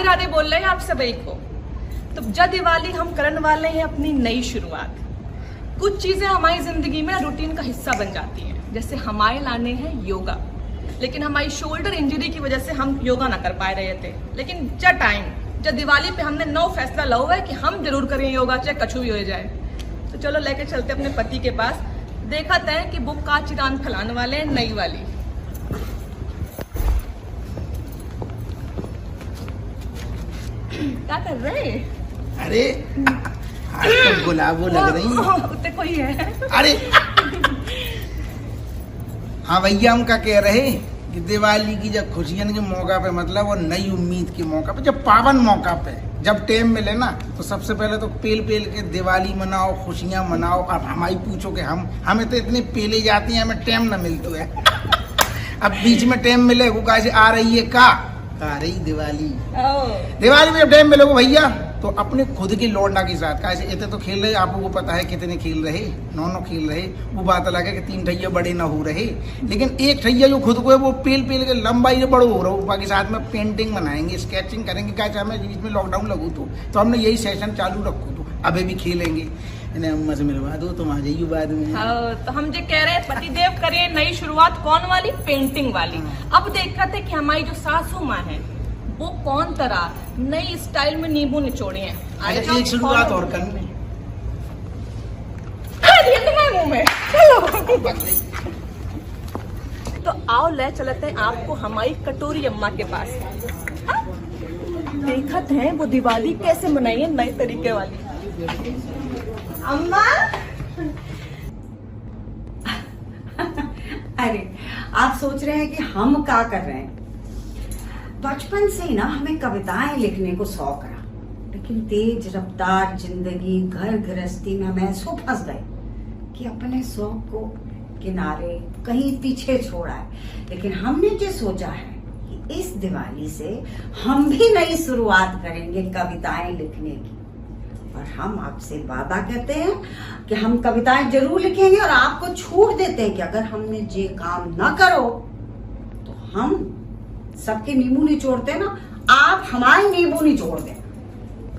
राधे राधे बोल रहे हैं आप सभी को। तो जब दिवाली हम करने वाले हैं अपनी नई शुरुआत। कुछ चीजें हमारी जिंदगी में रूटीन का हिस्सा बन जाती हैं, जैसे हमारे लाने हैं योगा। लेकिन हमारी शोल्डर इंजरी की वजह से हम योगा ना कर पा रहे थे। लेकिन जब दिवाली पे हमने नौ फैसला ला हुआ है कि हम जरूर करें योगा, चाहे कछु भी हो जाए। तो चलो लेके चलते अपने पति के पास, देखते हैं कि वो का चिरान फैलाने वाले हैं नई वाली। क्या कर रहे हैं? अरे आज तो गुलाबो लग रही है। कोई है? अरे हाँ भैया, हम क्या कह रहे कि दिवाली की जब खुशियन के मौका पे, मतलब वो नई उम्मीद के मौका पे, जब पावन मौका पे जब टाइम मिले ना, तो सबसे पहले तो पेल के दिवाली मनाओ, खुशियां मनाओ। अब हमारी पूछो कि हमें तो इतने पेले जाती हैं, हमें टाइम ना मिलता है। अब बीच में टाइम मिले वो कैसे आ रही है का आ रही दिवाली में जब टाइम मिले भैया, तो अपने खुद के लौंडा के साथ कैसे इतने तो खेल रहे, आपको पता है कितने खेल रहे, नौ खेल रहे। वो बात अलग है कि 3 ठैया बड़े ना हो रहे, लेकिन एक ठैया जो खुद को है वो पेल के लंबाई बड़ो हो रहा हो। बाकी साथ में पेंटिंग बनाएंगे, स्केचिंग करेंगे। क्या हमें बीच में लॉकडाउन लगू तो हमने यही सेशन चालू रखू, तो अभी भी खेलेंगे। अम्मा से मिलवा दो, तुम आ जाइए बाद में। तो हम जो कह रहे हैं पतिदेव करिए नई शुरुआत, कौन वाली? पेंटिंग वाली। अब देखा थे कि हमारी जो सासू माँ है वो कौन तरह नई स्टाइल में नींबू निचोड़े हैं। एक शुरुआत और करनी मुंह में। चलो तो आओ ले चलते हैं आपको हमारी कटोरी अम्मा के पास। देखते हैं वो दिवाली कैसे मनाई है नए तरीके वाली। अम्मा अरे आप सोच रहे हैं कि हम क्या कर रहे हैं? बचपन से ही ना हमें कविताएं लिखने को शौक रहा, लेकिन तेज रफ्तार जिंदगी घर गृहस्थी में हम ऐसो फंस गए कि अपने शौक को किनारे कहीं पीछे छोड़ा है। लेकिन हमने जो सोचा है कि इस दिवाली से हम भी नई शुरुआत करेंगे कविताएं लिखने की। और हम आपसे वादा करते हैं कि हम कविताएं जरूर लिखेंगे, और आपको छूट देते हैं कि अगर हमने ये काम ना करो तो हम सबके नींबू निचोड़ते ना, आप हमारे नींबू निचोड़ दें।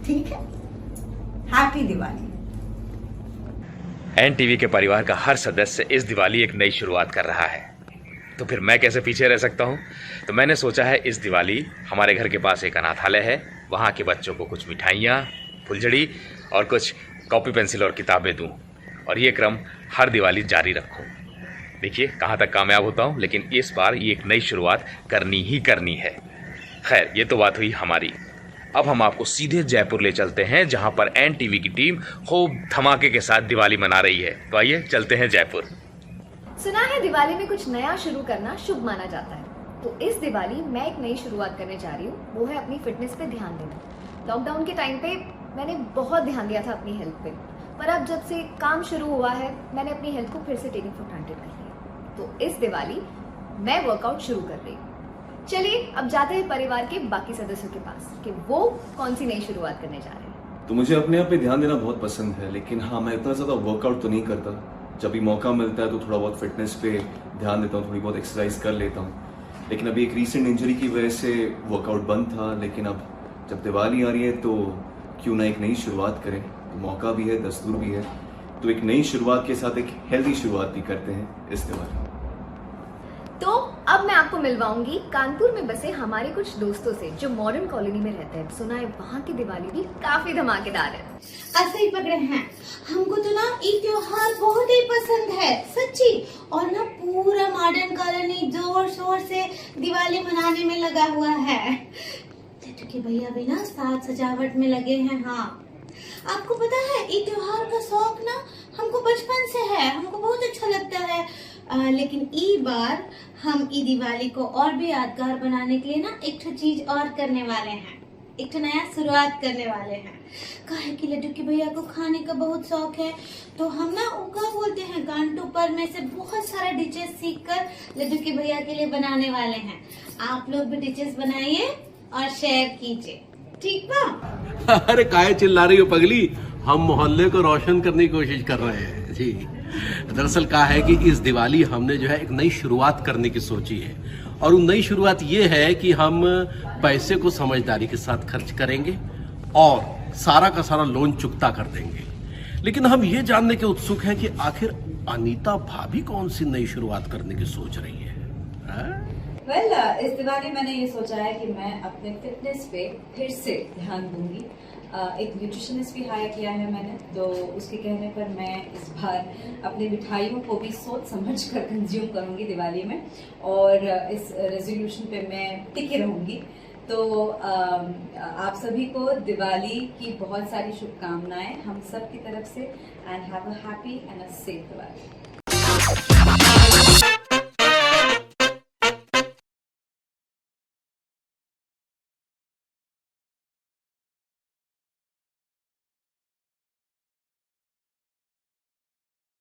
ठीक है? हैप्पी दिवाली। एनटीवी के परिवार का हर सदस्य इस दिवाली एक नई शुरुआत कर रहा है, तो फिर मैं कैसे पीछे रह सकता हूँ। तो मैंने सोचा है इस दिवाली हमारे घर के पास एक अनाथालय है, वहाँ के बच्चों को कुछ मिठाइयाँ, फुलझड़ी और कुछ कॉपी पेंसिल और किताबें दूँ, और ये क्रम हर दिवाली जारी रखूँ। देखिए कहाँ तक कामयाब होता हूँ, लेकिन इस बार ये एक नई शुरुआत करनी ही करनी है। खैर ये तो बात हुई हमारी। अब हम आपको सीधे जयपुर ले चलते हैं, जहाँ पर एनटीवी की टीम खूब धमाके के साथ दिवाली मना रही है। तो आइए चलते हैं जयपुर। सुना है दिवाली में कुछ नया शुरू करना शुभ माना जाता है, तो इस दिवाली मैं एक नई शुरुआत करने जा रही हूँ, वो है अपनी फिटनेस पे ध्यान देना। लॉकडाउन के टाइम पे मैंने बहुत ध्यान दिया था अपनी हेल्थ पे, पर अब जब से काम शुरू हुआ है मैंने अपनी हेल्थ को फिर से टेकिंग फॉर ग्रांटेड कर लिया। तो इस दिवाली मैं वर्कआउट शुरू कर रही हूँ। चलिए अब जाते हैं परिवार के बाकी सदस्यों के पास कि वो कौन सी नई शुरुआत करने जा रहे हैं। तो मुझे अपने आप पे ध्यान देना बहुत पसंद है, लेकिन हाँ मैं इतना ज़्यादा वर्कआउट तो नहीं करता। जब भी मौका मिलता है तो थोड़ा बहुत फिटनेस पे ध्यान देता हूँ, थोड़ी बहुत एक्सरसाइज कर लेता हूँ। लेकिन अभी एक रीसेंट इंजरी की वजह से वर्कआउट बंद था, लेकिन अब जब दिवाली आ रही है तो क्यों ना एक नई शुरुआत करें। तो मौका भी है, दस्तूर भी है, तो एक नई शुरुआत के साथ एक हेल्दी शुरुआत भी करते हैं इस दिवाली। तो अब मैं आपको मिलवाऊंगी कानपुर में बसे हमारे कुछ दोस्तों से जो मॉडर्न कॉलोनी में रहते हैं। सुना है वहाँ की दिवाली भी काफी धमाकेदार है। ऐसे ही पकड़े हैं। हमको तो ना ये त्योहार बहुत ही पसंद है सच्ची, और ना पूरा मॉडर्न कॉलोनी जोर शोर से दिवाली मनाने में लगा हुआ है। के भैया भी ना साज सजावट में लगे हैं। हाँ आपको पता है ये त्योहार का शौक ना हमको बचपन से है, हमको बहुत अच्छा लगता है। लेकिन ई बार हम ई दिवाली को और भी यादगार बनाने के लिए ना एक चीज और करने वाले हैं, एक नया शुरुआत करने वाले हैं। काहे कि लड्डू के भैया को खाने का बहुत शौक है, तो हम ना उनका बोलते हैं गांटू पर में से बहुत सारा डिशेस सीख कर लड्डू के भैया के लिए बनाने वाले हैं। आप लोग भी डिशेस बनाइए और शेयर कीजिए, ठीक बा? अरे काहे चिल्ला रही हो पगली, हम मोहल्ले को रोशन करने की कोशिश कर रहे हैं जी। दरअसल क्या है कि इस दिवाली हमने जो है एक नई शुरुआत करने की सोची है, और वो नई शुरुआत ये है कि हम पैसे को समझदारी के साथ खर्च करेंगे और सारा का सारा लोन चुकता कर देंगे। लेकिन हम ये जानने के उत्सुक हैं कि आखिर अनीता भाभी कौन सी नई शुरुआत करने की सोच रही है? वेल, इस दिवाली मैंने ये सोचा है कि मैं अपने फिटनेस पे फिर से ध्यान दूंगी। एक न्यूट्रिशनिस्ट भी हायर किया है मैंने, तो उसके कहने पर मैं इस बार अपनी मिठाइयों को भी सोच समझ कर कंज्यूम करूंगी दिवाली में, और इस रेजोल्यूशन पे मैं टिके रहूंगी। तो आप सभी को दिवाली की बहुत सारी शुभकामनाएं हम सब की तरफ से, and have a happy and a safe Diwali.